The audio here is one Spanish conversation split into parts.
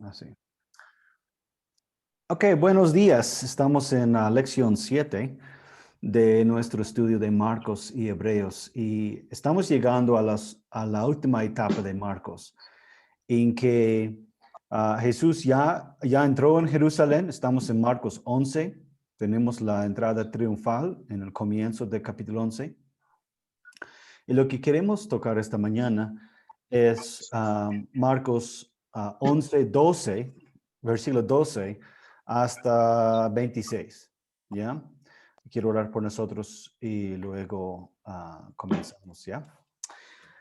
Así. Ok, buenos días. Estamos en la lección 7 de nuestro estudio de Marcos y Hebreos y estamos llegando a la última etapa de Marcos, en que Jesús ya entró en Jerusalén. Estamos en Marcos 11. Tenemos la entrada triunfal en el comienzo del capítulo 11. Y lo que queremos tocar esta mañana es Marcos 11, 12, versículo 12 hasta 26. ¿Ya? Quiero orar por nosotros y luego comenzamos, ¿ya?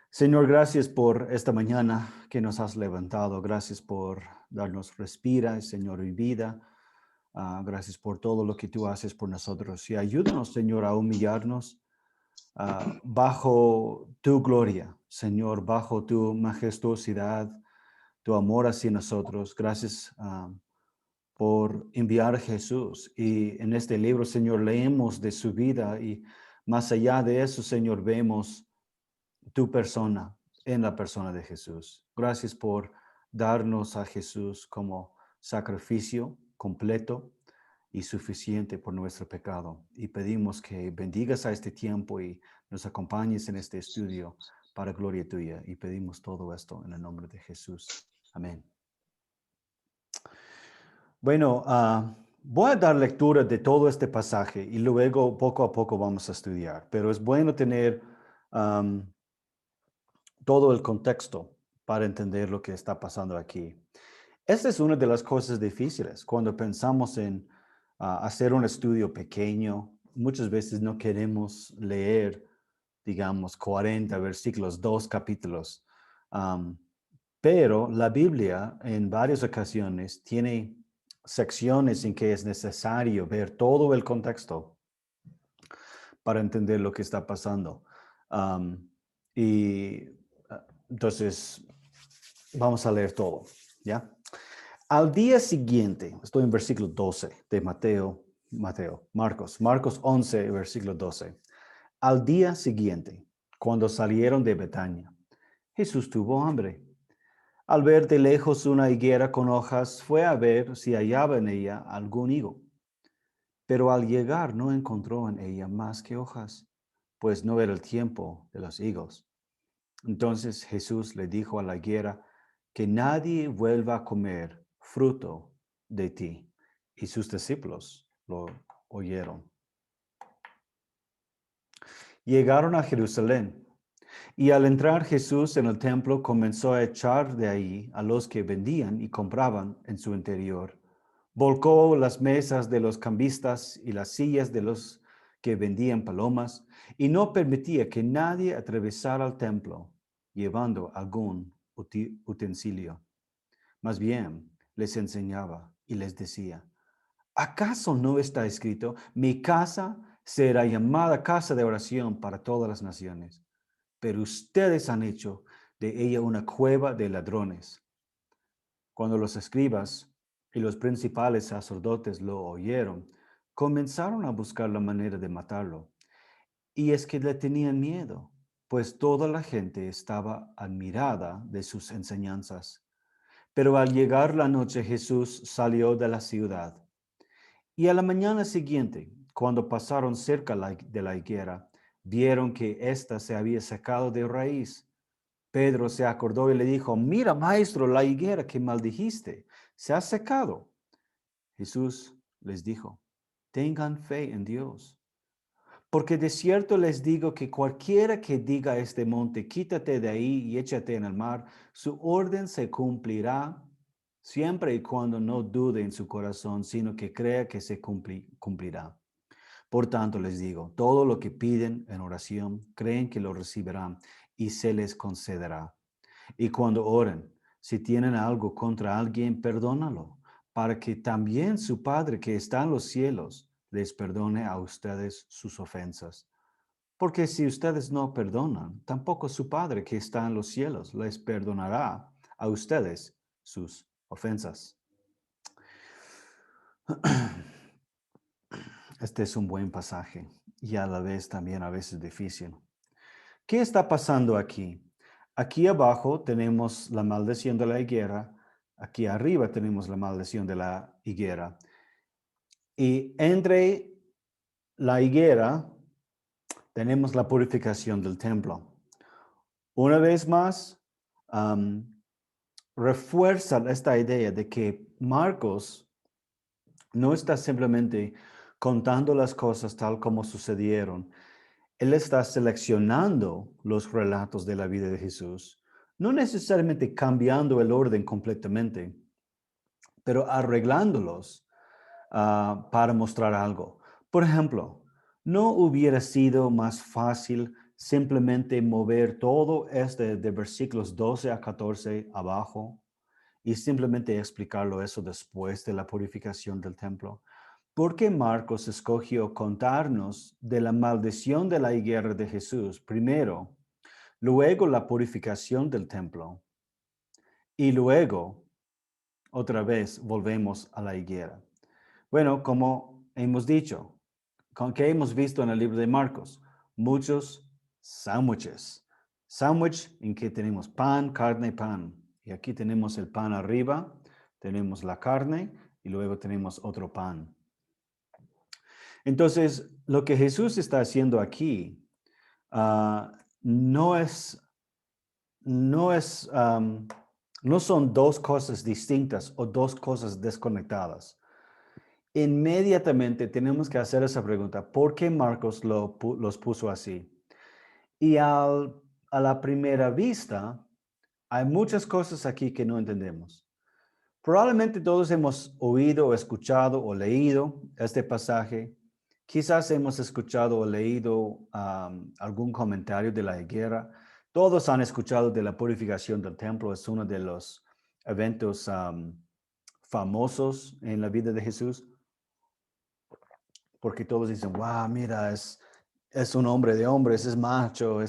Señor, gracias por esta mañana que nos has levantado. Gracias por darnos respira, Señor, y vida. Gracias por todo lo que tú haces por nosotros. Y ayúdanos, Señor, a humillarnos bajo tu gloria, Señor, bajo tu majestuosidad, tu amor hacia nosotros. Gracias por enviar a Jesús. Y en este libro, Señor, leemos de su vida y más allá de eso, Señor, vemos tu persona en la persona de Jesús. Gracias por darnos a Jesús como sacrificio completo y suficiente por nuestro pecado. Y pedimos que bendigas a este tiempo y nos acompañes en este estudio para gloria tuya. Y pedimos todo esto en el nombre de Jesús. Amén. Bueno, voy a dar lectura de todo este pasaje y luego poco a poco vamos a estudiar, pero es bueno tener todo el contexto para entender lo que está pasando aquí. Esta es una de las cosas difíciles cuando pensamos en hacer un estudio pequeño. Muchas veces no queremos leer, digamos, 40 versículos, 2 capítulos. Am, pero la Biblia en varias ocasiones tiene secciones en que es necesario ver todo el contexto para entender lo que está pasando. Am, y entonces, vamos a leer todo, ¿ya? Al día siguiente, estoy en versículo 12 de Marcos 11, versículo 12. Al día siguiente, cuando salieron de Betania, Jesús tuvo hambre. Al ver de lejos una higuera con hojas, fue a ver si hallaba en ella algún higo. Pero al llegar no encontró en ella más que hojas, pues no era el tiempo de los higos. Entonces Jesús le dijo a la higuera, que nadie vuelva a comer fruto de ti. Y sus discípulos lo oyeron. Llegaron a Jerusalén, y al entrar Jesús en el templo comenzó a echar de ahí a los que vendían y compraban en su interior. Volcó las mesas de los cambistas y las sillas de los que vendían palomas, y no permitía que nadie atravesara el templo llevando algún utensilio. Más bien les enseñaba y les decía, ¿acaso no está escrito, mi casa será llamada casa de oración para todas las naciones? Pero ustedes han hecho de ella una cueva de ladrones. Cuando los escribas y los principales sacerdotes lo oyeron, comenzaron a buscar la manera de matarlo. Y es que le tenían miedo, pues toda la gente estaba admirada de sus enseñanzas. Pero al llegar la noche, Jesús salió de la ciudad. Y a la mañana siguiente, cuando pasaron cerca de la higuera, vieron que ésta se había secado de raíz. Pedro se acordó y le dijo, mira, maestro, la higuera que maldijiste se ha secado. Jesús les dijo, tengan fe en Dios. Porque de cierto les digo que cualquiera que diga a este monte, quítate de ahí y échate en el mar, su orden se cumplirá siempre y cuando no dude en su corazón, sino que crea que se cumplirá. Por tanto les digo, todo lo que piden en oración, creen que lo recibirán y se les concederá. Y cuando oren, si tienen algo contra alguien, perdónalo, para que también su Padre que está en los cielos les perdone a ustedes sus ofensas. Porque si ustedes no perdonan, tampoco su Padre que está en los cielos les perdonará a ustedes sus ofensas. Este es un buen pasaje y a la vez también a veces difícil. ¿Qué está pasando aquí? Aquí abajo tenemos la maldición de la higuera Aquí arriba tenemos la maldición de la higuera. Y entre la higuera tenemos la purificación del templo. Una vez más, am, refuerzan esta idea de que Marcos no está simplemente contando las cosas tal como sucedieron. Él está seleccionando los relatos de la vida de Jesús, no necesariamente cambiando el orden completamente, pero arreglándolos para mostrar algo. Por ejemplo, ¿no hubiera sido más fácil simplemente mover todo este de versículos 12 a 14 abajo y simplemente explicarlo eso después de la purificación del templo? ¿Por qué Marcos escogió contarnos de la maldición de la higuera de Jesús primero, luego la purificación del templo y luego otra vez volvemos a la higuera? Bueno, como hemos dicho, con que hemos visto en el libro de Marcos, muchos sándwiches. Sándwich en que tenemos pan, carne, pan. Y aquí tenemos el pan arriba, tenemos la carne y luego tenemos otro pan. Entonces, lo que Jesús está haciendo aquí no es, no es, no son dos cosas distintas o dos cosas desconectadas. Inmediatamente tenemos que hacer esa pregunta: ¿por qué Marcos los puso así? Y a la primera vista, hay muchas cosas aquí que no entendemos. Probablemente todos hemos oído, escuchado o leído este pasaje. Quizás hemos escuchado o leído algún comentario de la higuera. Todos han escuchado de la purificación del templo. Es uno de los eventos famosos en la vida de Jesús, porque todos dicen, wow, mira, es un hombre de hombres, es macho,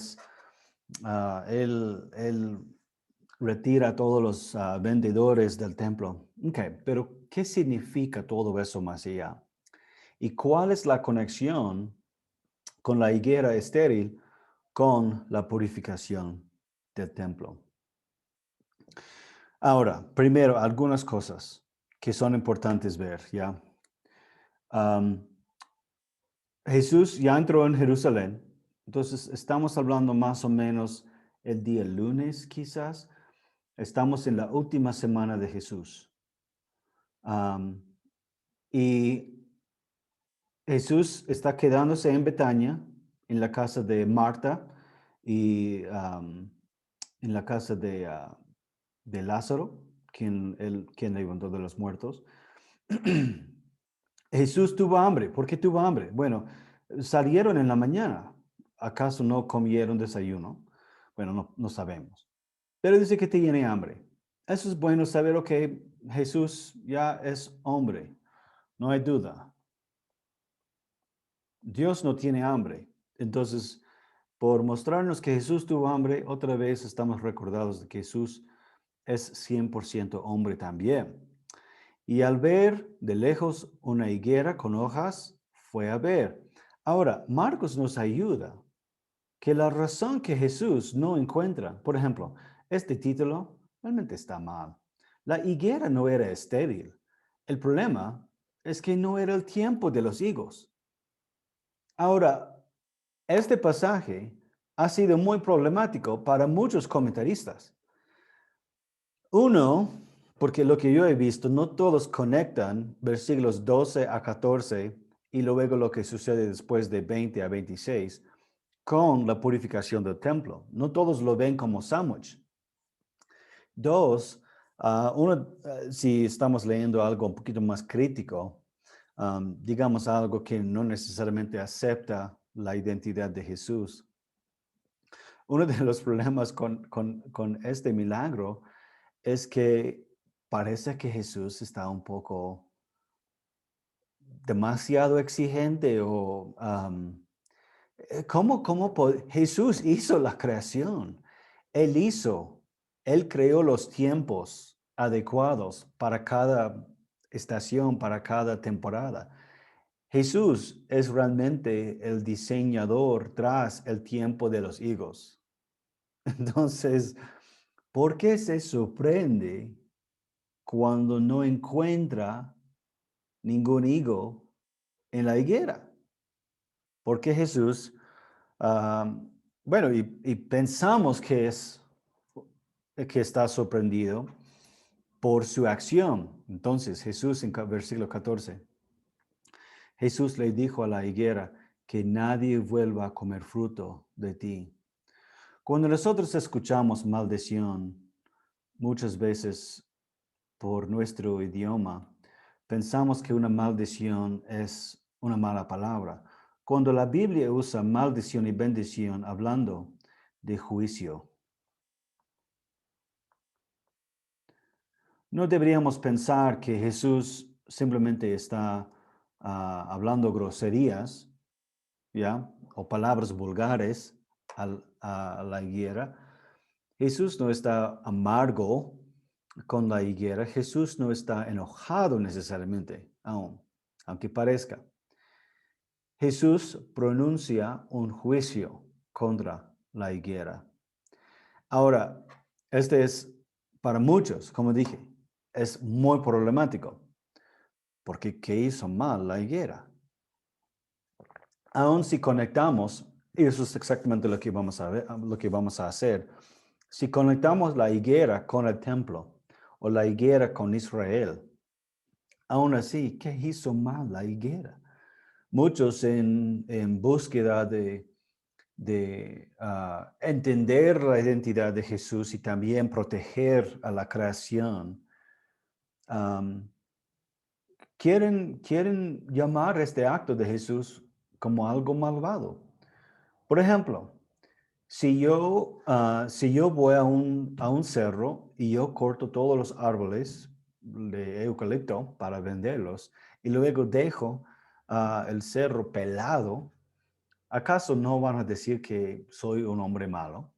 él retira a todos los vendedores del templo. Ok, pero ¿qué significa todo eso más allá? ¿Y cuál es la conexión con la higuera estéril con la purificación del templo? Ahora, primero, algunas cosas que son importantes ver, ¿ya? Um, Jesús ya entró en Jerusalén, entonces estamos hablando más o menos el día lunes, quizás. Estamos en la última semana de Jesús. Am, y Jesús está quedándose en Betania, en la casa de Marta y en la casa de Lázaro, quien levantó de los muertos. Jesús tuvo hambre. ¿Por qué tuvo hambre? Bueno, salieron en la mañana. ¿Acaso no comieron desayuno? Bueno, no sabemos. Pero dice que tiene hambre. Eso es bueno saber que Jesús ya es hombre. No hay duda. Dios no tiene hambre. Entonces, por mostrarnos que Jesús tuvo hambre, otra vez estamos recordados de que Jesús es 100% hombre también. Y al ver de lejos una higuera con hojas, fue a ver. Ahora, Marcos nos ayuda que la razón que Jesús no encuentra, por ejemplo, este título realmente está mal. La higuera no era estéril. El problema es que no era el tiempo de los higos. Ahora, este pasaje ha sido muy problemático para muchos comentaristas. Uno, porque lo que yo he visto, no todos conectan versículos 12 a 14 y luego lo que sucede después de 20 a 26 con la purificación del templo. No todos lo ven como sándwich. Dos, si estamos leyendo algo un poquito más crítico, digamos algo que no necesariamente acepta la identidad de Jesús. Uno de los problemas con este milagro es que parece que Jesús está un poco demasiado exigente o Jesús hizo la creación. Él hizo, Él creó los tiempos adecuados para cada estación, para cada temporada. Jesús es realmente el diseñador tras el tiempo de los higos. Entonces, ¿por qué se sorprende cuando no encuentra ningún higo en la higuera. Porque Jesús, bueno, y pensamos que está sorprendido por su acción. Entonces, Jesús en versículo 14, Jesús le dijo a la higuera que nadie vuelva a comer fruto de ti. Cuando nosotros escuchamos maldición, muchas veces por nuestro idioma, pensamos que una maldición es una mala palabra. Cuando la Biblia usa maldición y bendición hablando de juicio, no deberíamos pensar que Jesús simplemente está hablando groserías, ¿ya? O palabras vulgares a la higuera. Jesús no está amargo con la higuera. Jesús no está enojado necesariamente aún, aunque parezca. Jesús pronuncia un juicio contra la higuera. Ahora, este es para muchos, como dije, es muy problemático, porque ¿qué hizo mal la higuera? Aún si conectamos, y eso es exactamente lo que vamos a ver, lo que vamos a hacer, si conectamos la higuera con el templo o la higuera con Israel, aún así, ¿qué hizo mal la higuera? Muchos en búsqueda de entender la identidad de Jesús y también proteger a la creación, um, quieren llamar este acto de Jesús como algo malvado. Por ejemplo, si yo voy a un cerro y yo corto todos los árboles de eucalipto para venderlos y luego dejo el cerro pelado, ¿acaso no van a decir que soy un hombre malo?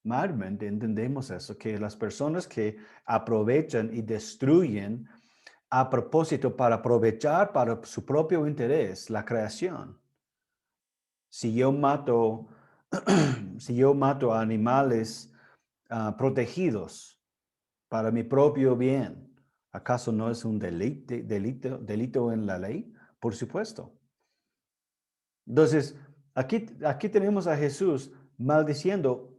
Normalmente entendemos eso, que las personas que aprovechan y destruyen a propósito para aprovechar para su propio interés la creación. Si yo mato, si yo mato a animales protegidos para mi propio bien, ¿acaso no es un delito en la ley? Por supuesto. Entonces, aquí tenemos a Jesús maldiciendo,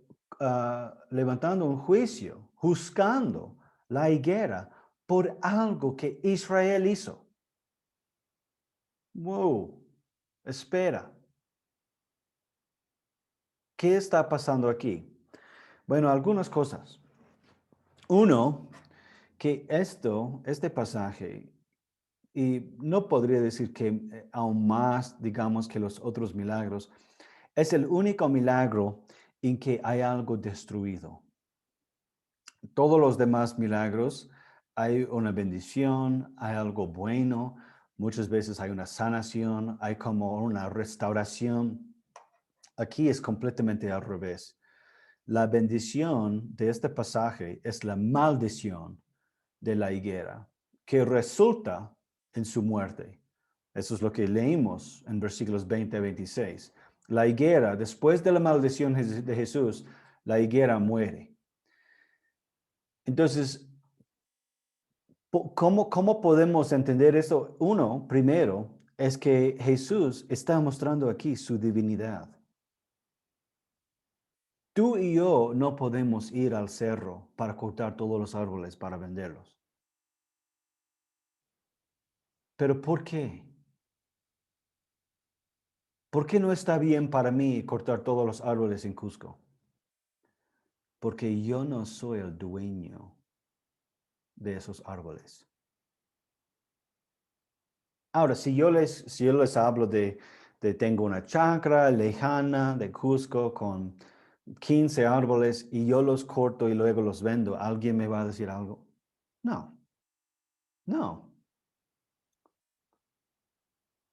levantando un juicio, juzgando la higuera por algo que Israel hizo. Wow, espera. ¿Qué está pasando aquí? Bueno, algunas cosas. Uno, que este pasaje, y no podría decir que aún más, digamos, que los otros milagros, es el único milagro en que hay algo destruido. Todos los demás milagros hay una bendición, hay algo bueno, muchas veces hay una sanación, hay como una restauración. Aquí es completamente al revés. La bendición de este pasaje es la maldición de la higuera, que resulta en su muerte. Eso es lo que leímos en versículos 20 a 26. La higuera, después de la maldición de Jesús, la higuera muere. Entonces, ¿cómo podemos entender eso? Uno, primero, es que Jesús está mostrando aquí su divinidad. Tú y yo no podemos ir al cerro para cortar todos los árboles para venderlos. ¿Pero por qué? ¿Por qué no está bien para mí cortar todos los árboles en Cusco? Porque yo no soy el dueño de esos árboles. Ahora, si yo les hablo de tengo una chacra lejana de Cusco con 15 árboles y yo los corto y luego los vendo, ¿alguien me va a decir algo? No, no,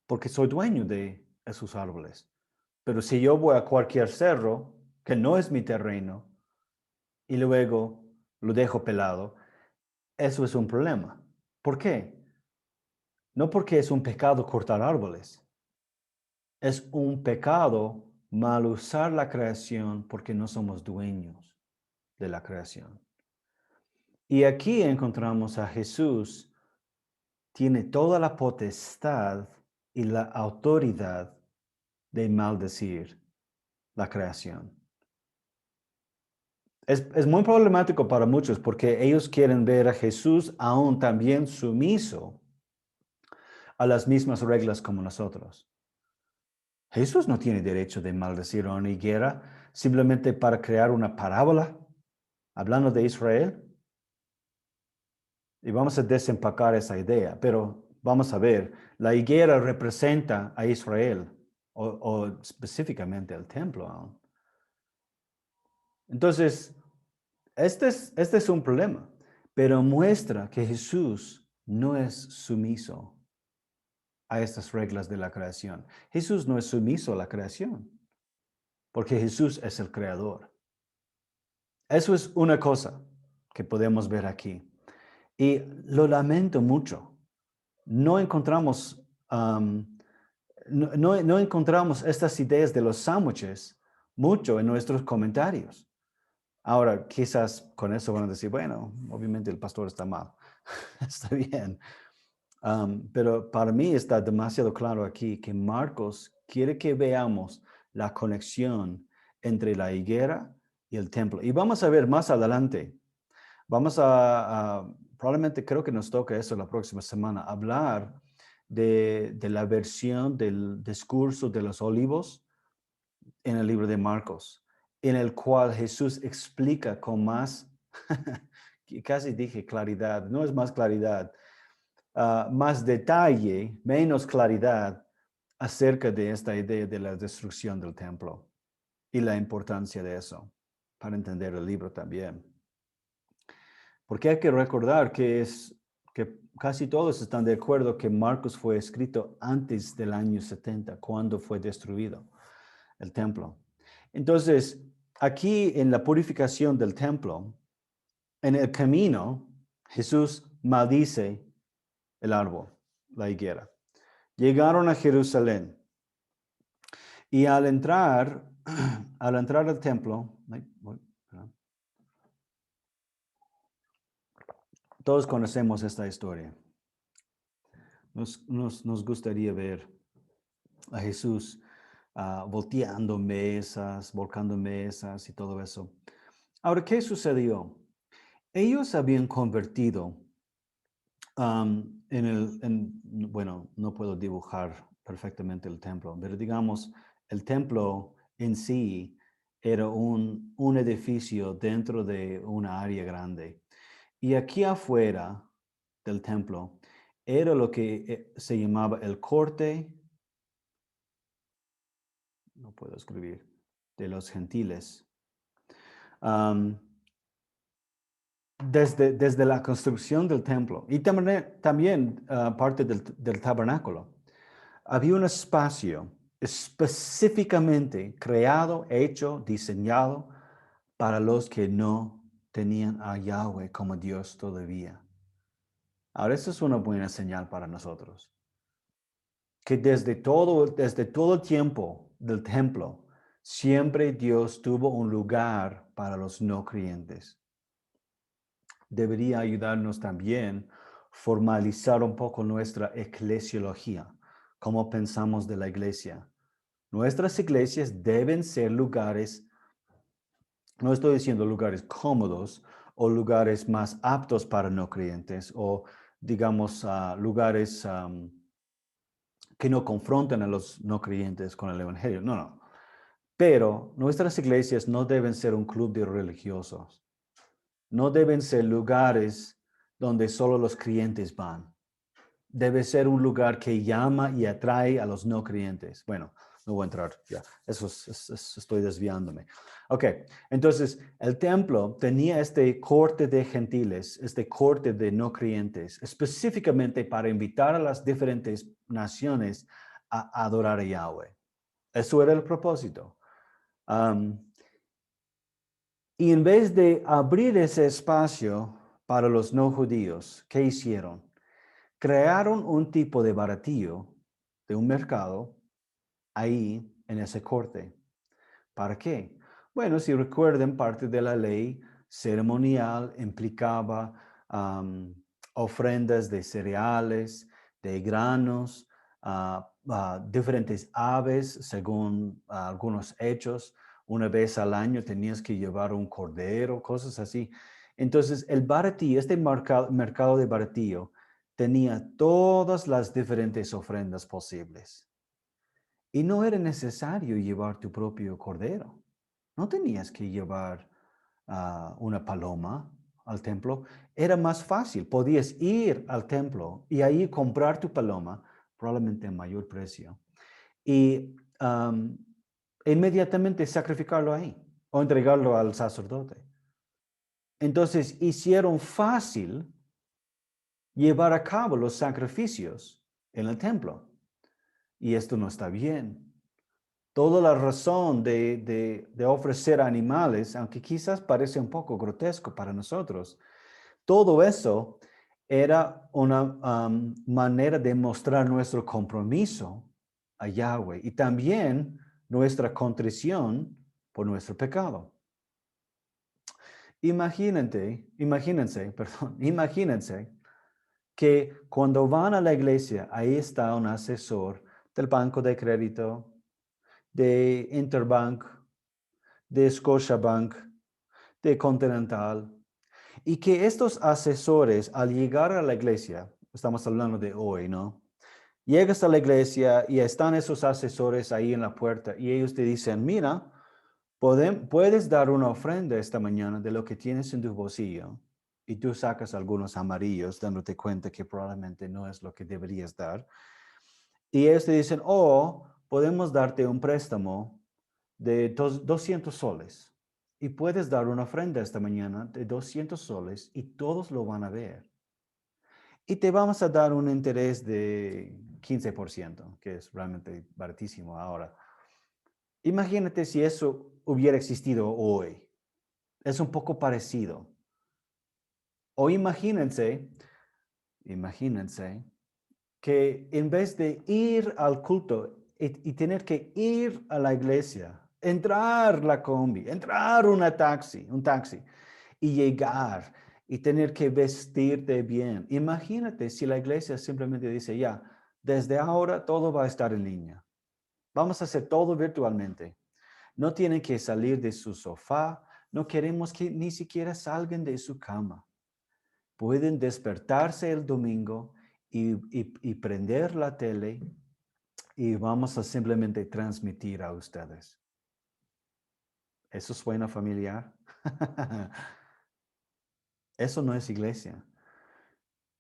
porque soy dueño de esos árboles. Pero si yo voy a cualquier cerro que no es mi terreno y luego lo dejo pelado, eso es un problema. ¿Por qué? No porque es un pecado cortar árboles. Es un pecado mal usar la creación porque no somos dueños de la creación. Y aquí encontramos a Jesús, tiene toda la potestad y la autoridad de maldecir la creación. Es muy problemático para muchos porque ellos quieren ver a Jesús aún también sumiso a las mismas reglas como nosotros. Jesús no tiene derecho de maldecir a una higuera simplemente para crear una parábola hablando de Israel. Y vamos a desempacar esa idea, pero vamos a ver, la higuera representa a Israel o específicamente al templo aún. Entonces, este es un problema, pero muestra que Jesús no es sumiso a estas reglas de la creación. Jesús no es sumiso a la creación, porque Jesús es el creador. Eso es una cosa que podemos ver aquí. Y lo lamento mucho. No encontramos, no encontramos estas ideas de los sándwiches mucho en nuestros comentarios. Ahora, quizás con eso van a decir, bueno, obviamente el pastor está mal. Está bien. Pero para mí está demasiado claro aquí que Marcos quiere que veamos la conexión entre la higuera y el templo. Y vamos a ver más adelante. Vamos probablemente creo que nos toca eso la próxima semana, hablar de la versión del discurso de los olivos en el libro de Marcos, en el cual Jesús explica con más, casi dije claridad, no es más claridad, más detalle, menos claridad acerca de esta idea de la destrucción del templo y la importancia de eso para entender el libro también. Porque hay que recordar que casi todos están de acuerdo que Marcos fue escrito antes del año 70, cuando fue destruido el templo. Entonces, aquí en la purificación del templo, en el camino, Jesús maldice el árbol, la higuera. Llegaron a Jerusalén y al entrar al templo, todos conocemos esta historia. Nos gustaría ver a Jesús volteando mesas, volcando mesas y todo eso. Ahora, ¿qué sucedió? Ellos habían convertido bueno, no puedo dibujar perfectamente el templo, pero digamos, el templo en sí era un edificio dentro de una área grande. Y aquí afuera del templo era lo que se llamaba el corte, no puedo escribir, de los gentiles. Am, desde la construcción del templo y también parte del tabernáculo, había un espacio específicamente creado, hecho, diseñado para los que no tenían a Yahweh como Dios todavía. Ahora, eso es una buena señal para nosotros. Que desde todo el tiempo del templo, siempre Dios tuvo un lugar para los no creyentes. Debería ayudarnos también formalizar un poco nuestra eclesiología, cómo pensamos de la iglesia. Nuestras iglesias deben ser lugares, no estoy diciendo lugares cómodos o lugares más aptos para no creyentes o digamos lugares que no confrontan a los no creyentes con el evangelio. No, no. Pero nuestras iglesias no deben ser un club de religiosos. No deben ser lugares donde solo los creyentes van. Debe ser un lugar que llama y atrae a los no creyentes. Bueno, no voy a entrar ya. Estoy desviándome. Ok, entonces el templo tenía este corte de gentiles, este corte de no creyentes, específicamente para invitar a las diferentes naciones a adorar a Yahweh. Eso era el propósito. Y en vez de abrir ese espacio para los no judíos, ¿qué hicieron? Crearon un tipo de baratillo de un mercado ahí en ese corte. ¿Para qué? Bueno, si recuerden, parte de la ley ceremonial implicaba am, ofrendas de cereales, de granos, diferentes aves, según algunos hechos. Una vez al año tenías que llevar un cordero, cosas así. Entonces, el baratillo, este mercado de baratillo, tenía todas las diferentes ofrendas posibles. Y no era necesario llevar tu propio cordero. No tenías que llevar una paloma al templo. Era más fácil. Podías ir al templo y ahí comprar tu paloma, probablemente a mayor precio. Y inmediatamente sacrificarlo ahí o entregarlo al sacerdote. Entonces hicieron fácil llevar a cabo los sacrificios en el templo. Y esto no está bien. Toda la razón de ofrecer animales, aunque quizás parece un poco grotesco para nosotros, todo eso era una manera de mostrar nuestro compromiso a Yahweh y también nuestra contrición por nuestro pecado. Imagínense que cuando van a la iglesia, ahí está un asesor del banco de crédito, de Interbank, de Scotiabank, de Continental, y que estos asesores al llegar a la iglesia, estamos hablando de hoy, ¿no? Llegas a la iglesia y están esos asesores ahí en la puerta y ellos te dicen, mira, puedes dar una ofrenda esta mañana de lo que tienes en tu bolsillo y tú sacas algunos amarillos dándote cuenta que probablemente no es lo que deberías dar. Y ellos te dicen, podemos darte un préstamo de 200 soles y puedes dar una ofrenda esta mañana de 200 soles y todos lo van a ver. Y te vamos a dar un interés de 15%, que es realmente baratísimo ahora. Imagínate si eso hubiera existido hoy. Es un poco parecido. O imagínense que en vez de ir al culto y tener que ir a la iglesia, entrar la combi, entrar un taxi y llegar y tener que vestirte bien. Imagínate si la iglesia simplemente dice, ya, desde ahora todo va a estar en línea. Vamos a hacer todo virtualmente. No tienen que salir de su sofá. No queremos que ni siquiera salgan de su cama. Pueden despertarse el domingo y prender la tele y vamos a simplemente transmitir a ustedes. ¿Eso suena familiar? Eso no es iglesia.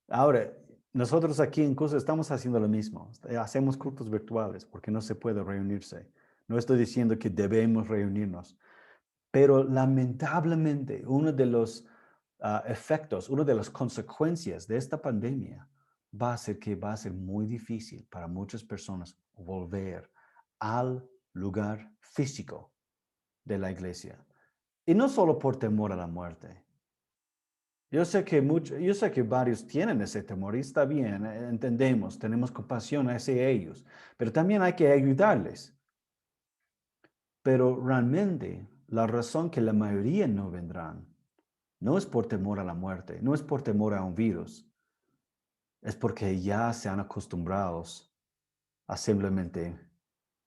Ahora, nosotros aquí en CUSA estamos haciendo lo mismo. Hacemos cultos virtuales porque no se puede reunirse. No estoy diciendo que debemos reunirnos, pero lamentablemente uno de los efectos, una de las consecuencias de esta pandemia va a ser que va a ser muy difícil para muchas personas volver al lugar físico de la iglesia. Y no solo por temor a la muerte. Yo sé que varios tienen ese temor y está bien, entendemos, tenemos compasión hacia ellos, pero también hay que ayudarles. Pero realmente la razón que la mayoría no vendrán no es por temor a la muerte, no es por temor a un virus, es porque ya se han acostumbrado a simplemente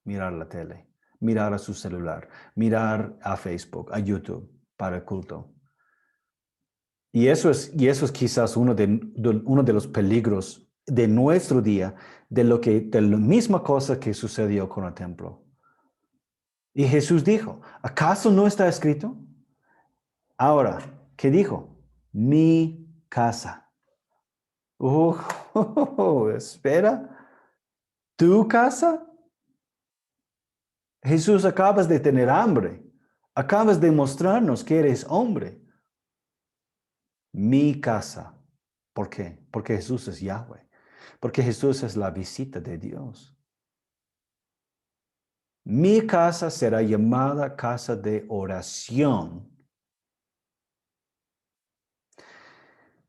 mirar la tele, mirar a su celular, mirar a Facebook, a YouTube para el culto. Y eso es quizás uno de los peligros de nuestro día, de la misma cosa que sucedió con el templo. Y Jesús dijo, ¿acaso no está escrito? Ahora, ¿qué dijo? Mi casa. Espera, ¿tu casa? Jesús, acabas de tener hambre. Acabas de mostrarnos que eres hombre. Mi casa. ¿Por qué? Porque Jesús es Yahweh. Porque Jesús es la visita de Dios. Mi casa será llamada casa de oración.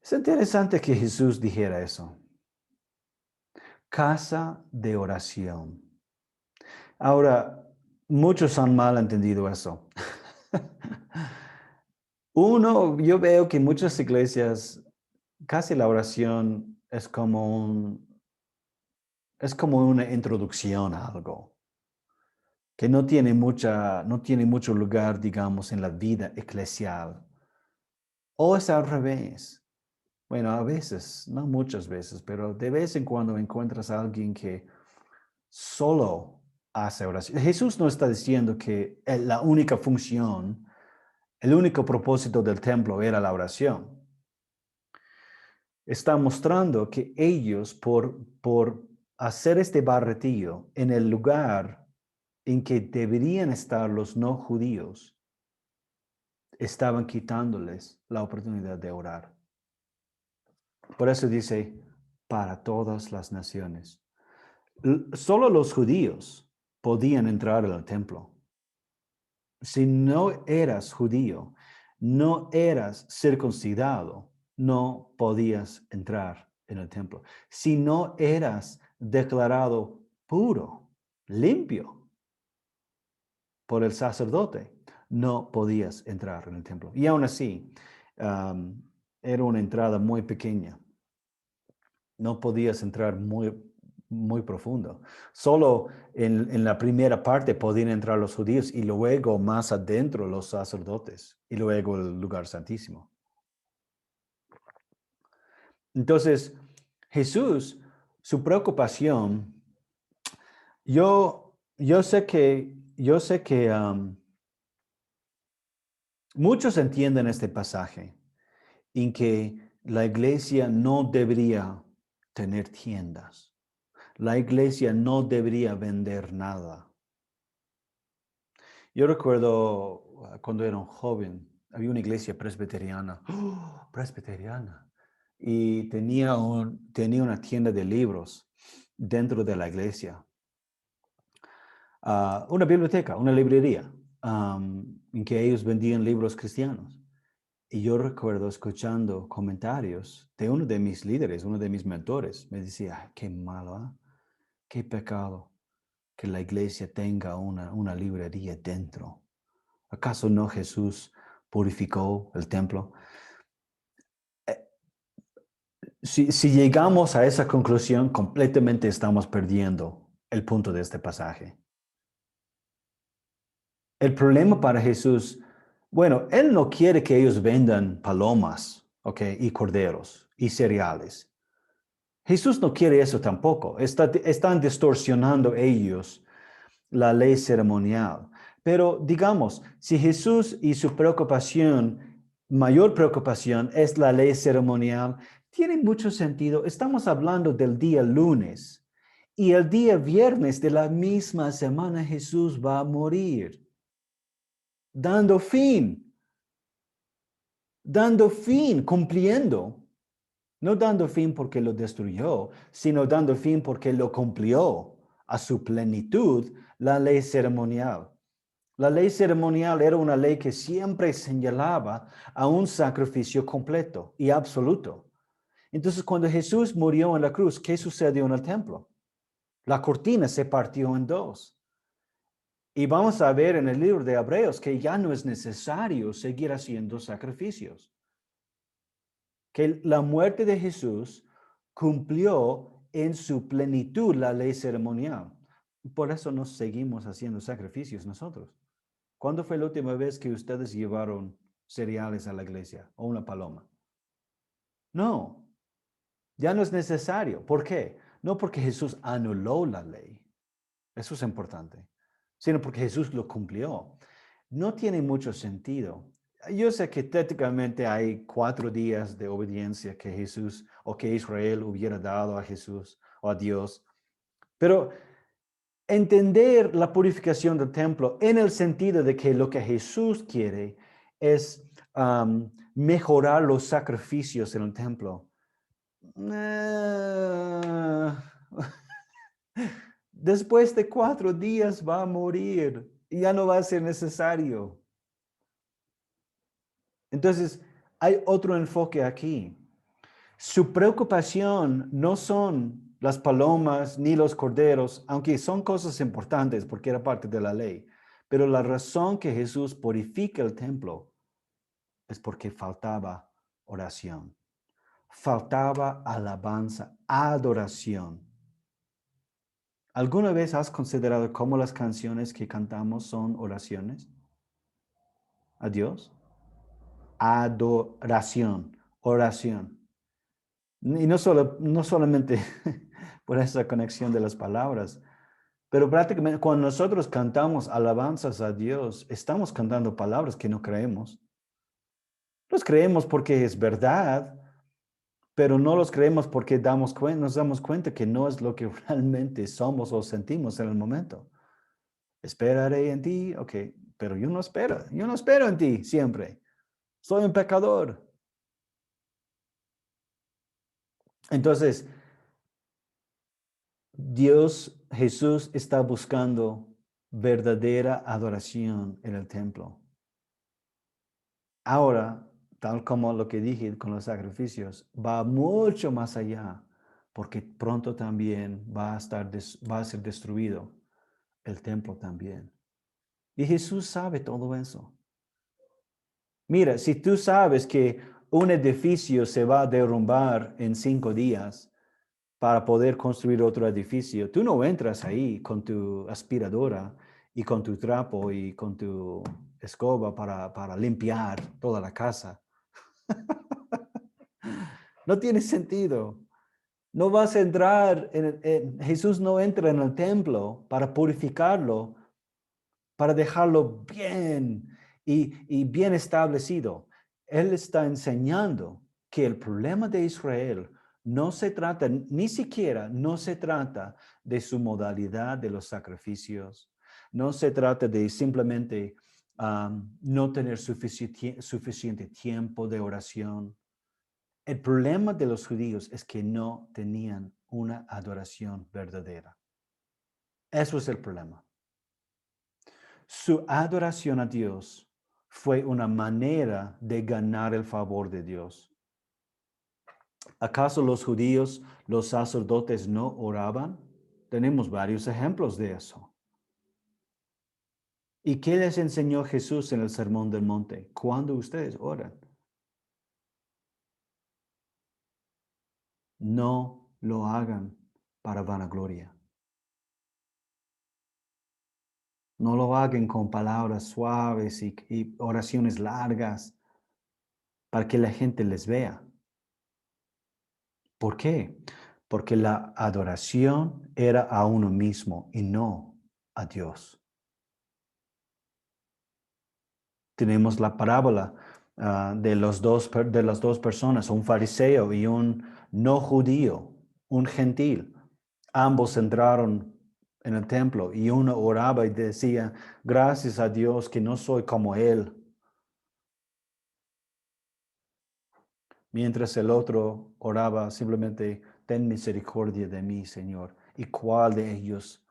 Es interesante que Jesús dijera eso. Casa de oración. Ahora, muchos han mal entendido eso. Yo veo que muchas iglesias casi la oración es como una introducción a algo que no tiene mucho lugar, digamos, en la vida eclesial. O es al revés. Bueno, a veces, no muchas veces, pero de vez en cuando encuentras a alguien que solo hace oración. Jesús no está diciendo que la única función, el único propósito del templo era la oración. Está mostrando que ellos, por hacer este barretillo en el lugar en que deberían estar los no judíos, estaban quitándoles la oportunidad de orar. Por eso dice, para todas las naciones. Solo los judíos podían entrar al templo. Si no eras judío, no eras circuncidado, no podías entrar en el templo. Si no eras declarado puro, limpio por el sacerdote, no podías entrar en el templo. Y aún así, era una entrada muy pequeña. No podías entrar muy profundo. Solo en la primera parte podían entrar los judíos y luego más adentro los sacerdotes y luego el lugar santísimo. Entonces, Jesús, su preocupación, yo sé que muchos entienden este pasaje en que la iglesia no debería tener tiendas. La iglesia no debería vender nada. Yo recuerdo cuando era un joven, había una iglesia presbiteriana, presbiteriana, y tenía una tienda de libros dentro de la iglesia. Una biblioteca, una librería, en que ellos vendían libros cristianos. Y yo recuerdo escuchando comentarios de uno de mis líderes, uno de mis mentores. Me decía, "Ay, qué malo, ¿eh? Qué pecado que la iglesia tenga una librería dentro. ¿Acaso no Jesús purificó el templo?" Eh, si llegamos a esa conclusión, completamente estamos perdiendo el punto de este pasaje. El problema para Jesús, bueno, Él no quiere que ellos vendan palomas, ¿ok? Y corderos y cereales. Jesús no quiere eso tampoco. Están distorsionando ellos la ley ceremonial. Pero digamos, si Jesús y su mayor preocupación es la ley ceremonial, tiene mucho sentido. Estamos hablando del día lunes y el día viernes de la misma semana Jesús va a morir, dando fin, cumpliendo. No dando fin porque lo destruyó, sino dando fin porque lo cumplió a su plenitud la ley ceremonial. La ley ceremonial era una ley que siempre señalaba a un sacrificio completo y absoluto. Entonces, cuando Jesús murió en la cruz, ¿qué sucedió en el templo? La cortina se partió en dos. Y vamos a ver en el libro de Hebreos que ya no es necesario seguir haciendo sacrificios. Que la muerte de Jesús cumplió en su plenitud la ley ceremonial. Por eso no seguimos haciendo sacrificios nosotros. ¿Cuándo fue la última vez que ustedes llevaron cereales a la iglesia o una paloma? No, ya no es necesario. ¿Por qué? No porque Jesús anuló la ley, eso es importante, sino porque Jesús lo cumplió. No tiene mucho sentido. Yo sé que técnicamente hay 4 días de obediencia que Jesús o que Israel hubiera dado a Jesús o a Dios, pero entender la purificación del templo en el sentido de que lo que Jesús quiere es mejorar los sacrificios en el templo. Ah, Después de 4 días va a morir y ya no va a ser necesario. Entonces, hay otro enfoque aquí. Su preocupación no son las palomas ni los corderos, aunque son cosas importantes porque era parte de la ley. Pero la razón que Jesús purifica el templo es porque faltaba oración. faltaba alabanza, adoración. ¿Alguna vez has considerado cómo las canciones que cantamos son oraciones a Dios? Adoración, oración. Y no solamente por esa conexión de las palabras, pero prácticamente cuando nosotros cantamos alabanzas a Dios, estamos cantando palabras que no creemos. Los creemos porque es verdad, pero no los creemos porque nos damos cuenta que no es lo que realmente somos o sentimos en el momento. Esperaré en ti, ok, pero yo no espero en ti siempre. Soy un pecador. Entonces, Jesús está buscando verdadera adoración en el templo. Ahora, tal como lo que dije con los sacrificios, va mucho más allá, porque pronto también va a ser destruido el templo también. Y Jesús sabe todo eso. Mira, si tú sabes que un edificio se va a derrumbar en 5 días para poder construir otro edificio, tú no entras ahí con tu aspiradora y con tu trapo y con tu escoba para limpiar toda la casa. No tiene sentido. No vas a entrar, Jesús no entra en el templo para purificarlo, para dejarlo bien y bien establecido. Él está enseñando que el problema de Israel no se trata, ni siquiera no se trata de su modalidad de los sacrificios, no se trata de simplemente no tener suficiente tiempo de oración. El problema de los judíos es que no tenían una adoración verdadera. Eso es el problema. Su adoración a Dios fue una manera de ganar el favor de Dios. ¿Acaso los judíos, los sacerdotes no oraban? Tenemos varios ejemplos de eso. ¿Y qué les enseñó Jesús en el Sermón del Monte? Cuando ustedes oran, no lo hagan para vanagloria. No lo hagan con palabras suaves y oraciones largas para que la gente les vea. ¿Por qué? Porque la adoración era a uno mismo y no a Dios. Tenemos la parábola de las dos personas, un fariseo y un no judío, un gentil. Ambos entraron en el templo y uno oraba y decía, gracias a Dios que no soy como él. Mientras el otro oraba simplemente, ten misericordia de mí, Señor. ¿Y cuál de ellos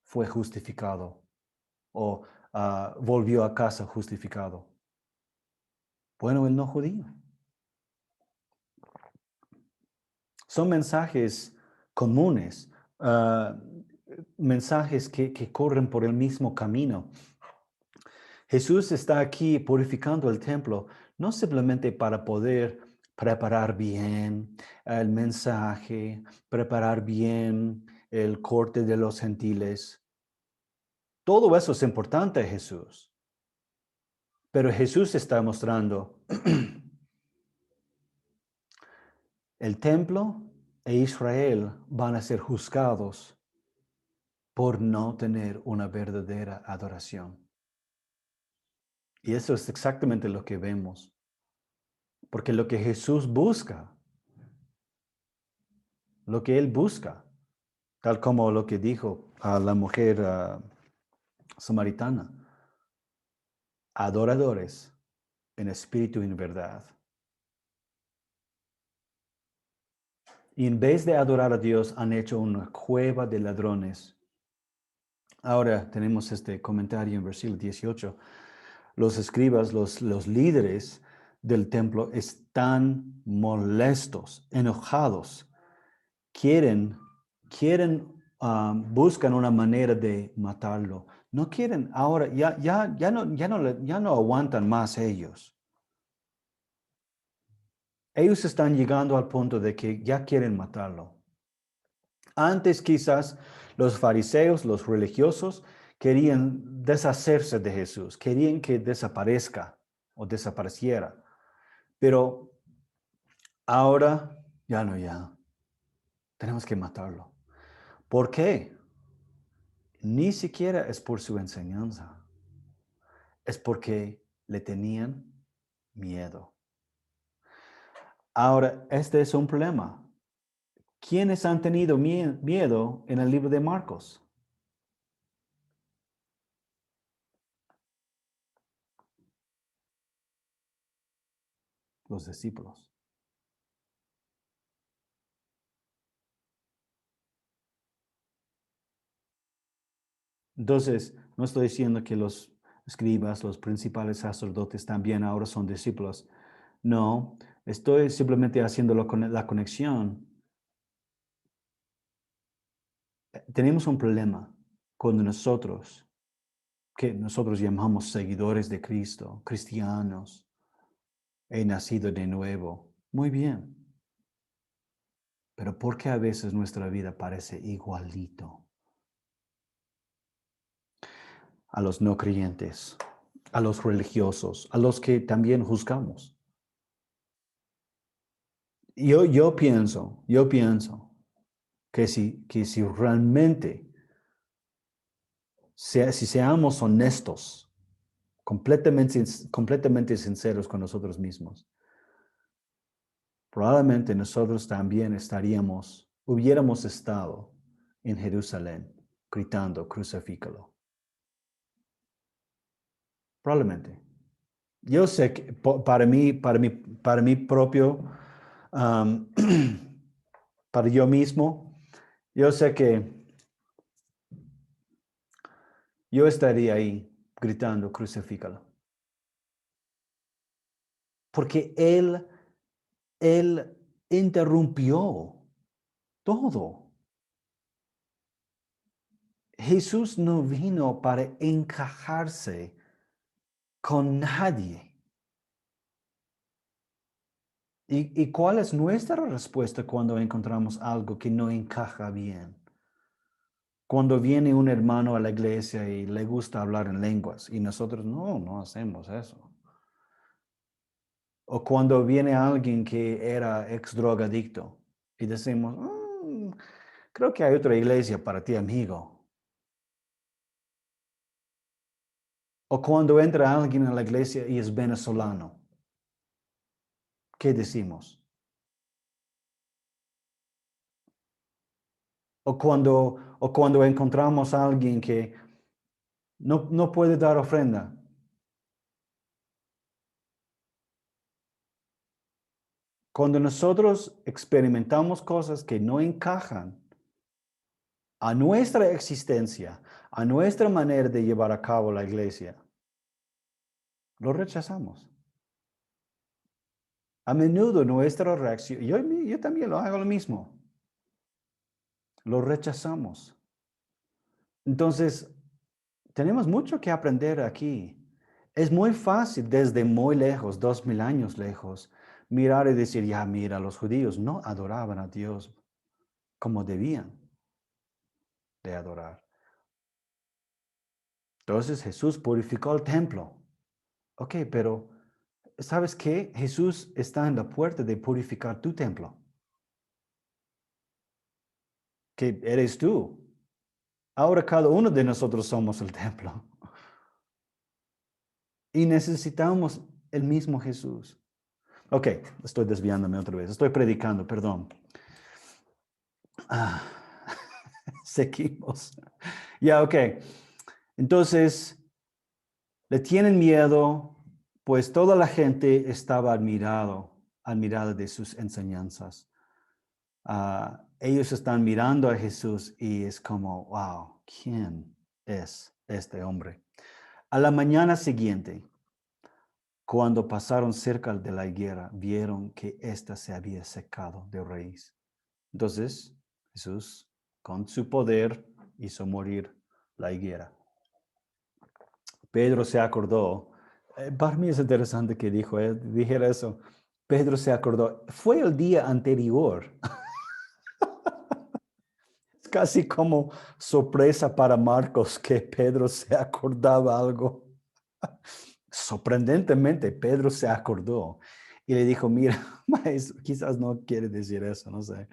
fue justificado o volvió a casa justificado? Bueno, el no judío. Son mensajes comunes, mensajes que corren por el mismo camino. Jesús está aquí purificando el templo, no simplemente para poder preparar bien el mensaje, preparar bien el corte de los gentiles. Todo eso es importante a Jesús. Pero Jesús está mostrando el templo e Israel van a ser juzgados por no tener una verdadera adoración. Y eso es exactamente lo que vemos. Porque lo que Jesús busca, lo que Él busca, tal como lo que dijo a la mujer samaritana, adoradores en espíritu y en verdad. Y en vez de adorar a Dios, han hecho una cueva de ladrones. Ahora tenemos este comentario en versículo 18. Los escribas, los líderes del templo están molestos, enojados. Buscan una manera de matarlo. No quieren, ahora ya no aguantan más ellos. Ellos están llegando al punto de que ya quieren matarlo. Antes quizás los fariseos, los religiosos, querían deshacerse de Jesús, querían que desaparezca o desapareciera. Pero ahora ya no, ya. Tenemos que matarlo. ¿Por qué? Ni siquiera es por su enseñanza. Es porque le tenían miedo. Ahora, este es un problema. ¿Quiénes han tenido miedo en el libro de Marcos? Los discípulos. Entonces, no estoy diciendo que los escribas, los principales sacerdotes también ahora son discípulos. No, estoy simplemente haciendo la conexión. Tenemos un problema cuando nosotros, que nosotros llamamos seguidores de Cristo, cristianos, he nacido de nuevo. Muy bien. Pero ¿por qué a veces nuestra vida parece igualito a los no creyentes, a los religiosos, a los que también juzgamos? Yo pienso que si realmente, si seamos honestos, completamente sinceros con nosotros mismos, probablemente nosotros también hubiéramos estado en Jerusalén gritando, crucifícalo. Probablemente. Yo sé que para mí propio, um, para yo mismo, yo sé que yo estaría ahí gritando, crucifícalo. Porque él interrumpió todo. Jesús no vino para encajarse con nadie. ¿Y cuál es nuestra respuesta cuando encontramos algo que no encaja bien? Cuando viene un hermano a la iglesia y le gusta hablar en lenguas y nosotros no hacemos eso. O cuando viene alguien que era ex drogadicto y decimos, creo que hay otra iglesia para ti, amigo. O cuando entra alguien a la iglesia y es venezolano, ¿qué decimos? O cuando encontramos a alguien que no puede dar ofrenda. Cuando nosotros experimentamos cosas que no encajan a nuestra existencia, a nuestra manera de llevar a cabo la iglesia, lo rechazamos. A menudo nuestra reacción, yo también lo hago lo mismo, lo rechazamos. Entonces, tenemos mucho que aprender aquí. Es muy fácil desde muy lejos, 2000 años lejos, mirar y decir, ya mira, los judíos no adoraban a Dios como debían de adorar. Entonces Jesús purificó el templo. Ok, pero ¿sabes qué? Jesús está en la puerta de purificar tu templo, que eres tú. Ahora cada uno de nosotros somos el templo. Y necesitamos el mismo Jesús. Ok, estoy desviándome otra vez. Estoy predicando, perdón. Ah, seguimos. Ya, ok. Entonces, le tienen miedo, pues toda la gente estaba admirada de sus enseñanzas. Ellos están mirando a Jesús y es como, wow, ¿quién es este hombre? A la mañana siguiente, cuando pasaron cerca de la higuera, vieron que ésta se había secado de raíz. Entonces, Jesús, con su poder, hizo morir la higuera. Pedro se acordó. Para mí es interesante que dijera eso. Pedro se acordó. Fue el día anterior. Es casi como sorpresa para Marcos que Pedro se acordaba algo. Sorprendentemente, Pedro se acordó y le dijo, mira, maestro, quizás no quiere decir eso, no sé.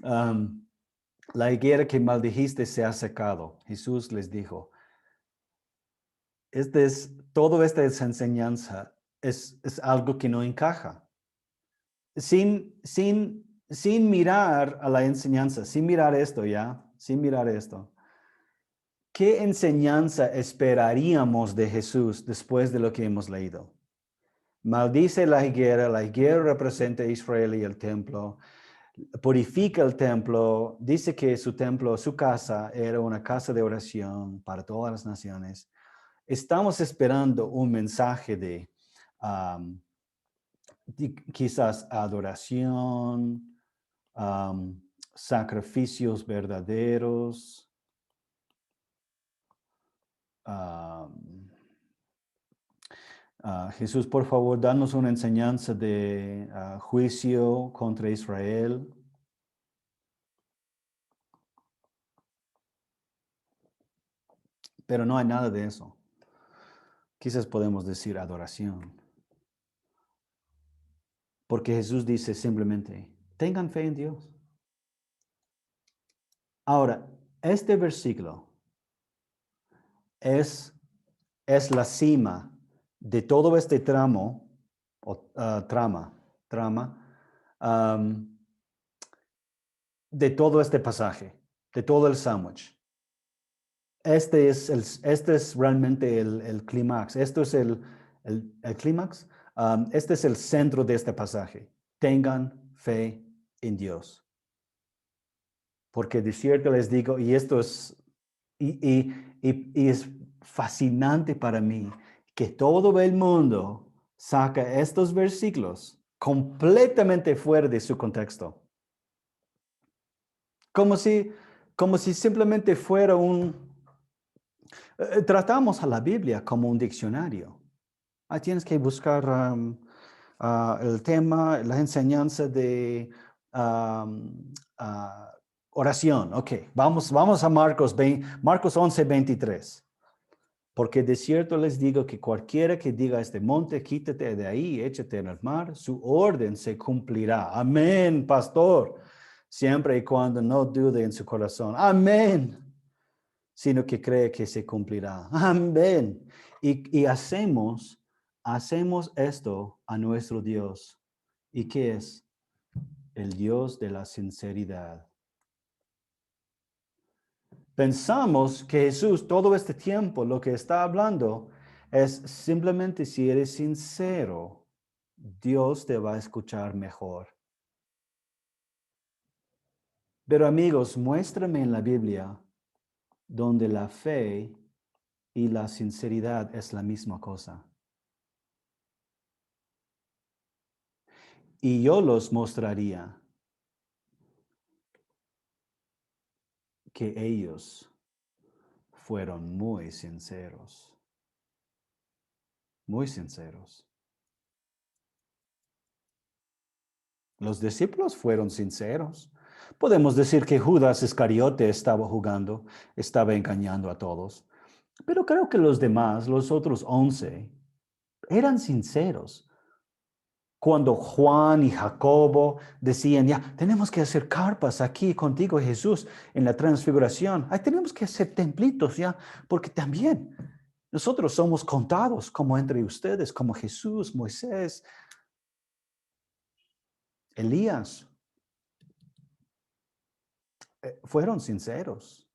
Um, la higuera que maldijiste se ha secado. Jesús les dijo, toda esta enseñanza es algo que no encaja. Sin mirar a la enseñanza, sin mirar esto ya, sin mirar esto. ¿Qué enseñanza esperaríamos de Jesús después de lo que hemos leído? Maldice la higuera representa a Israel y el templo, purifica el templo, dice que su templo, su casa, era una casa de oración para todas las naciones. Estamos esperando un mensaje um, quizás adoración, sacrificios verdaderos, Jesús, por favor, danos una enseñanza de juicio contra Israel. Pero no hay nada de eso. Quizás podemos decir adoración. Porque Jesús dice simplemente, tengan fe en Dios. Ahora, este versículo es la cima de todo este tramo, o trama, de todo este pasaje, de todo el sándwich. Este es realmente el clímax. Esto es el clímax. Este es el centro de este pasaje. Tengan fe en Dios. Porque de cierto les digo, y esto es, y es fascinante para mí, que todo el mundo saca estos versículos completamente fuera de su contexto. Como si simplemente fuera tratamos a la Biblia como un diccionario. Ahí tienes que buscar el tema, la enseñanza de oración. Ok, vamos a Marcos 11, 23. Porque de cierto les digo que cualquiera que diga a este monte, quítate de ahí, échate en el mar, su orden se cumplirá. Amén, pastor. Siempre y cuando no dude en su corazón. Amén. Sino que cree que se cumplirá. Amén. Y hacemos esto a nuestro Dios. ¿Y qué es? El Dios de la sinceridad. Pensamos que Jesús todo este tiempo lo que está hablando es simplemente si eres sincero, Dios te va a escuchar mejor. Pero amigos, muéstrame en la Biblia donde la fe y la sinceridad es la misma cosa. Y yo los mostraría que ellos fueron muy sinceros. Muy sinceros. Los discípulos fueron sinceros. Podemos decir que Judas Iscariote estaba jugando, estaba engañando a todos. Pero creo que los demás, los otros 11, eran sinceros. Cuando Juan y Jacobo decían, ya, tenemos que hacer carpas aquí contigo, Jesús, en la transfiguración. Ay, tenemos que hacer templitos ya, porque también nosotros somos contados como entre ustedes, como Jesús, Moisés, Elías. Fueron sinceros.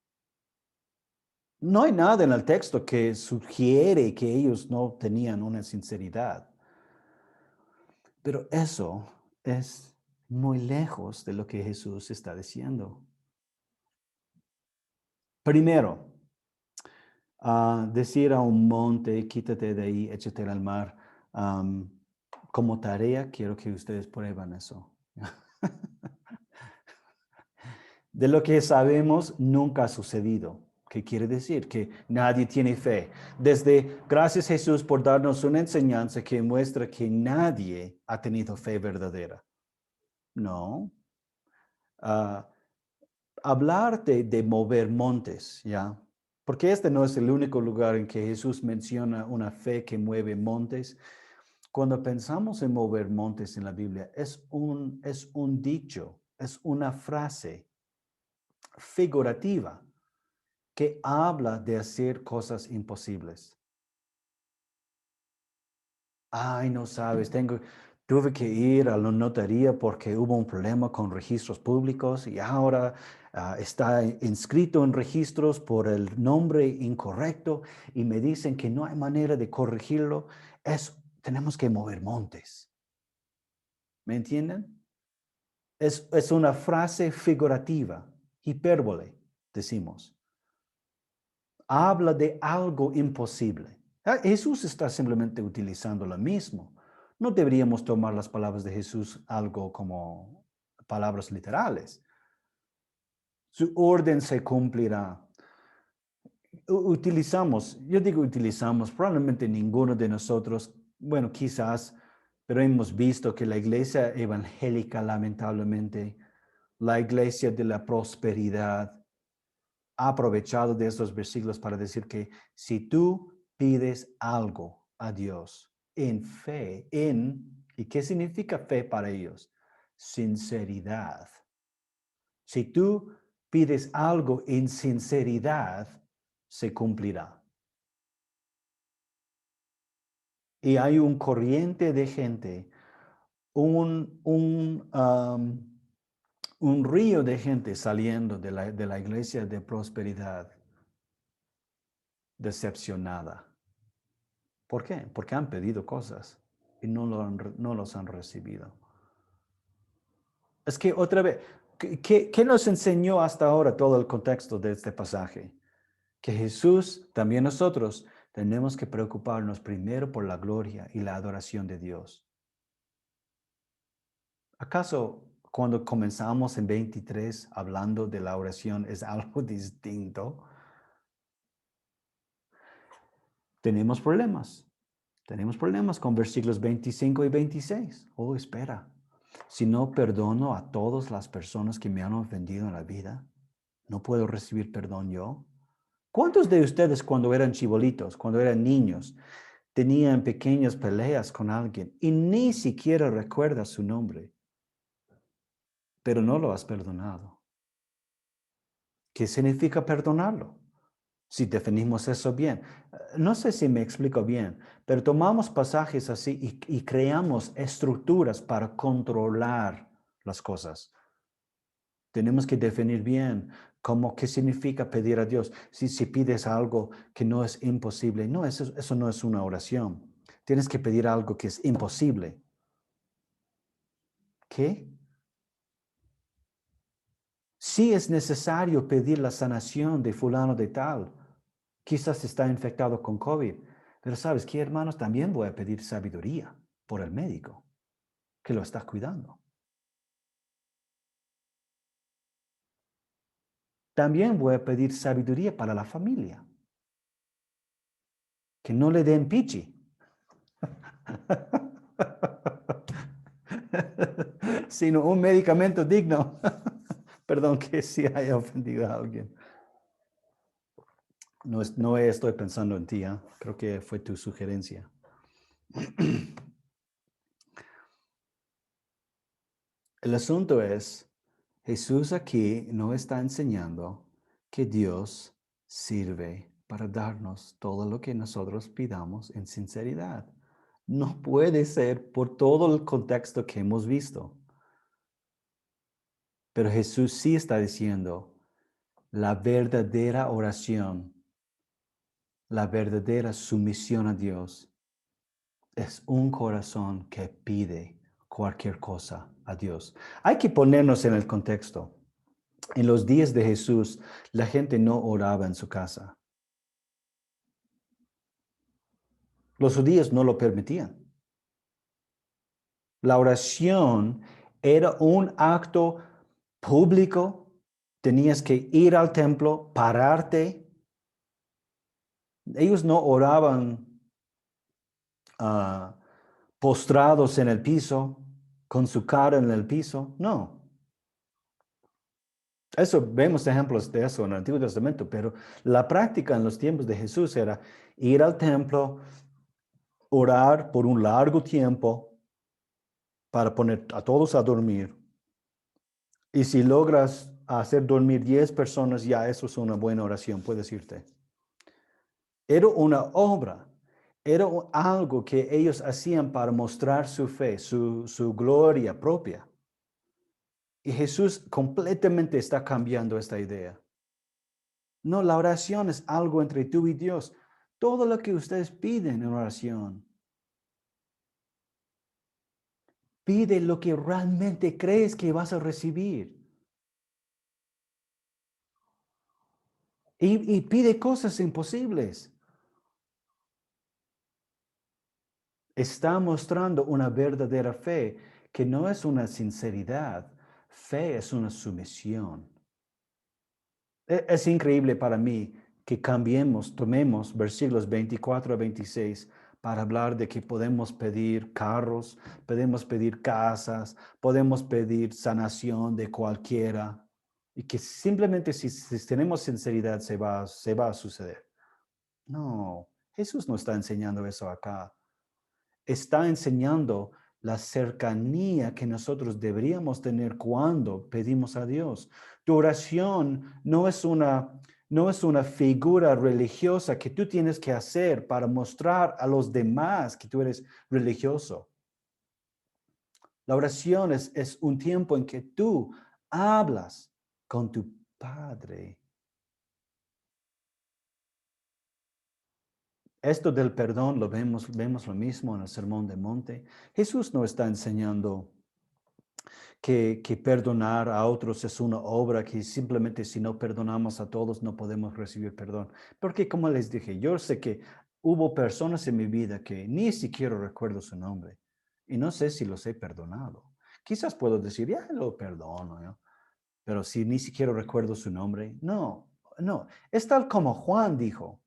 No hay nada en el texto que sugiere que ellos no tenían una sinceridad. Pero eso es muy lejos de lo que Jesús está diciendo. Primero, decir a un monte, quítate de ahí, échate al mar. Como tarea, quiero que ustedes prueban eso. De lo que sabemos, nunca ha sucedido. ¿Qué quiere decir? Que nadie tiene fe. Gracias Jesús por darnos una enseñanza que muestra que nadie ha tenido fe verdadera. No. Ah, hablar de mover montes, ¿ya? Porque este no es el único lugar en que Jesús menciona una fe que mueve montes. Cuando pensamos en mover montes en la Biblia, es un dicho, es una frase figurativa que habla de hacer cosas imposibles. Ay, no sabes, tuve que ir a la notaría porque hubo un problema con registros públicos y ahora está inscrito en registros por el nombre incorrecto y me dicen que no hay manera de corregirlo. Tenemos que mover montes. ¿Me entienden? Es una frase figurativa, hipérbole, decimos. Habla de algo imposible. Jesús está simplemente utilizando lo mismo. No deberíamos tomar las palabras de Jesús algo como palabras literales. Su orden se cumplirá. Yo digo utilizamos, probablemente ninguno de nosotros, bueno, quizás, pero hemos visto que la iglesia evangélica, lamentablemente, la iglesia de la prosperidad, ha aprovechado de estos versículos para decir que si tú pides algo a Dios en fe, ¿y qué significa fe para ellos? Sinceridad. Si tú pides algo en sinceridad, se cumplirá. Y hay un corriente de gente, un río de gente saliendo de la iglesia de prosperidad decepcionada. ¿Por qué? Porque han pedido cosas y no los han recibido. Es que otra vez, ¿qué nos enseñó hasta ahora todo el contexto de este pasaje? Que Jesús, también nosotros, tenemos que preocuparnos primero por la gloria y la adoración de Dios. ¿Acaso cuando comenzamos en 23 hablando de la oración es algo distinto? Tenemos problemas. Tenemos problemas con versículos 25 y 26. Oh, espera. Si no perdono a todas las personas que me han ofendido en la vida, ¿no puedo recibir perdón yo? ¿Cuántos de ustedes cuando eran chibolitos, cuando eran niños, tenían pequeñas peleas con alguien y ni siquiera recuerdas su nombre, pero no lo has perdonado? ¿Qué significa perdonarlo? Si definimos eso bien. No sé si me explico bien, pero tomamos pasajes así y creamos estructuras para controlar las cosas. Tenemos que definir bien qué significa pedir a Dios. Si pides algo que no es imposible, no, eso no es una oración. Tienes que pedir algo que es imposible. ¿Qué? Sí es necesario pedir la sanación de fulano de tal. Quizás está infectado con COVID. Pero ¿sabes qué, hermanos? También voy a pedir sabiduría por el médico que lo está cuidando. También voy a pedir sabiduría para la familia. Que no le den pichi. Sino un medicamento digno. Perdón que sí haya ofendido a alguien. No estoy pensando en ti, ¿eh? Creo que fue tu sugerencia. El asunto es, Jesús aquí no está enseñando que Dios sirve para darnos todo lo que nosotros pidamos en sinceridad. No puede ser por todo el contexto que hemos visto. Pero Jesús sí está diciendo, la verdadera oración, la verdadera sumisión a Dios es un corazón que pide cualquier cosa a Dios. Hay que ponernos en el contexto. En los días de Jesús, la gente no oraba en su casa. Los judíos no lo permitían. La oración era un acto público. Tenías que ir al templo, pararte Ellos no oraban ah, postrados en el piso, con su cara en el piso. No. Eso, vemos ejemplos de eso en el Antiguo Testamento, pero la práctica en los tiempos de Jesús era ir al templo, orar por un largo tiempo para poner a todos a dormir. Y si logras hacer dormir 10 personas, ya eso es una buena oración, puedes irte. Era una obra, era algo que ellos hacían para mostrar su fe, su gloria propia. Y Jesús completamente está cambiando esta idea. No, la oración es algo entre tú y Dios. Todo lo que ustedes piden en oración, pide lo que realmente crees que vas a recibir. Y pide cosas imposibles. Está mostrando una verdadera fe que no es una sinceridad. Fe es una sumisión. Es increíble para mí que tomemos versículos 24 a 26 para hablar de que podemos pedir carros, podemos pedir casas, podemos pedir sanación de cualquiera y que simplemente si tenemos sinceridad se va a suceder. No, Jesús no está enseñando eso acá. Está enseñando la cercanía que nosotros deberíamos tener cuando pedimos a Dios. Tu oración no es una figura religiosa que tú tienes que hacer para mostrar a los demás que tú eres religioso. La oración es un tiempo en que tú hablas con tu Padre. Esto del perdón vemos lo mismo en el Sermón del Monte. Jesús no está enseñando que perdonar a otros es una obra que simplemente si no perdonamos a todos no podemos recibir perdón. Porque como les dije, yo sé que hubo personas en mi vida que ni siquiera recuerdo su nombre y no sé si los he perdonado. Quizás puedo decir, ya lo perdono, ¿no? Pero si ni siquiera recuerdo su nombre, no, no. Es tal como Juan dijo,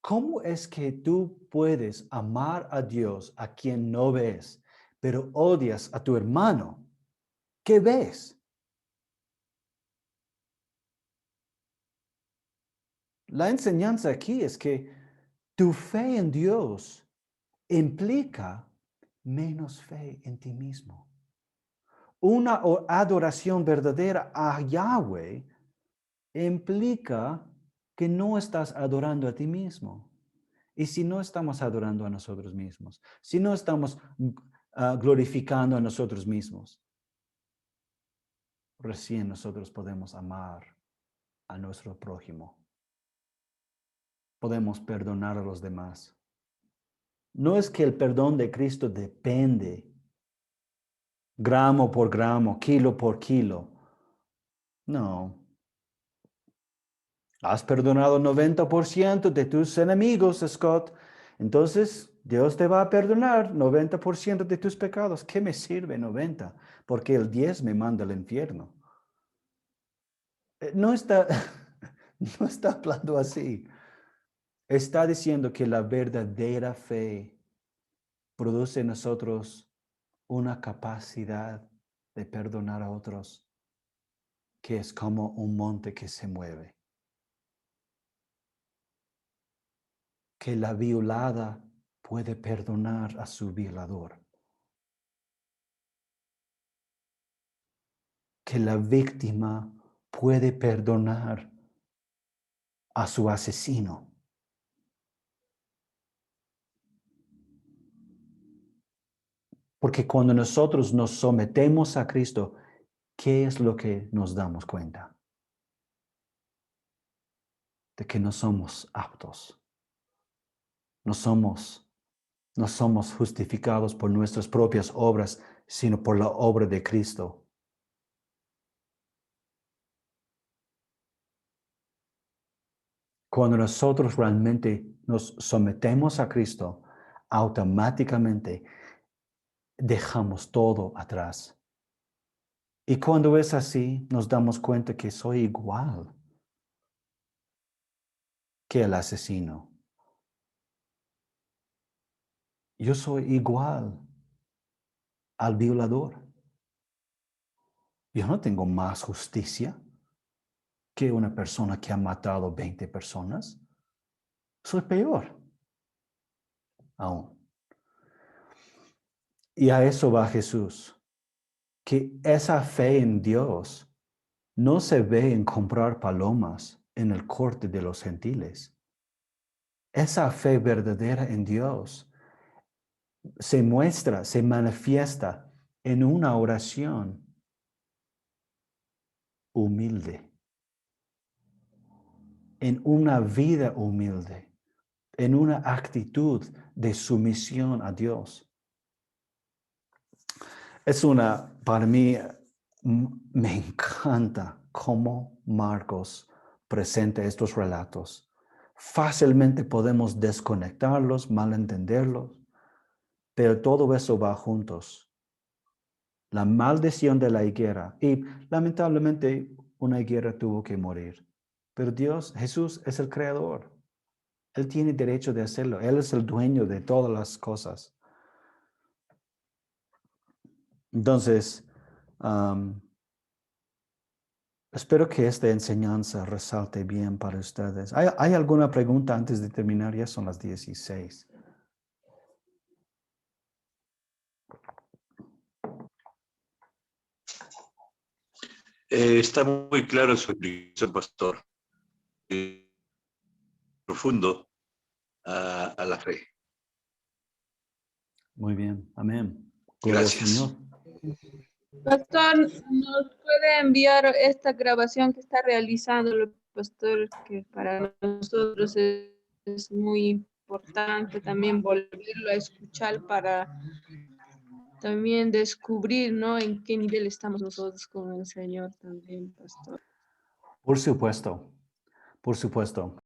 ¿cómo es que tú puedes amar a Dios a quien no ves, pero odias a tu hermano? ¿Qué ves? La enseñanza aquí es que tu fe en Dios implica menos fe en ti mismo. Una adoración verdadera a Yahweh implica que no estás adorando a ti mismo. Y si no estamos adorando a nosotros mismos, si no estamos glorificando a nosotros mismos, recién nosotros podemos amar a nuestro prójimo. Podemos perdonar a los demás. No es que el perdón de Cristo depende gramo por gramo, kilo por kilo. No. Has perdonado 90% de tus enemigos, Scott. Entonces, Dios te va a perdonar 90% de tus pecados. ¿Qué me sirve 90? Porque el 10 me manda al infierno. No está, no está hablando así. Está diciendo que la verdadera fe produce en nosotros una capacidad de perdonar a otros, que es como un monte que se mueve. Que la violada puede perdonar a su violador. Que la víctima puede perdonar a su asesino. Porque cuando nosotros nos sometemos a Cristo, ¿qué es lo que nos damos cuenta? De que no somos aptos. No somos, no somos justificados por nuestras propias obras, sino por la obra de Cristo. Cuando nosotros realmente nos sometemos a Cristo, automáticamente dejamos todo atrás. Y cuando es así, nos damos cuenta que soy igual que el asesino. yo soy igual al violador. Yo no tengo más justicia que una persona que ha matado 20 personas. Soy peor aún. Y a eso va Jesús, que esa fe en Dios no se ve en comprar palomas en el corte de los gentiles. Esa fe verdadera en Dios se muestra, se manifiesta en una oración humilde, en una vida humilde, en una actitud de sumisión a Dios. Para mí, me encanta cómo Marcos presenta estos relatos. Fácilmente podemos desconectarlos, malentenderlos, pero todo eso va juntos. La maldición de la higuera, y lamentablemente una higuera tuvo que morir. Pero Jesús es el creador. Él tiene derecho de hacerlo. Él es el dueño de todas las cosas. Entonces, espero que esta enseñanza resalte bien para ustedes. ¿Hay alguna pregunta antes de terminar? Ya son las 16. Está muy claro su explicación, pastor. Profundo a la fe. Muy bien. Amén. Gloria al Señor. Pastor, ¿nos puede enviar esta grabación que está realizando el pastor? Que para nosotros es muy importante también volverlo a escuchar para también descubrir, ¿no? En qué nivel estamos nosotros con el Señor también, pastor. Por supuesto. Por supuesto.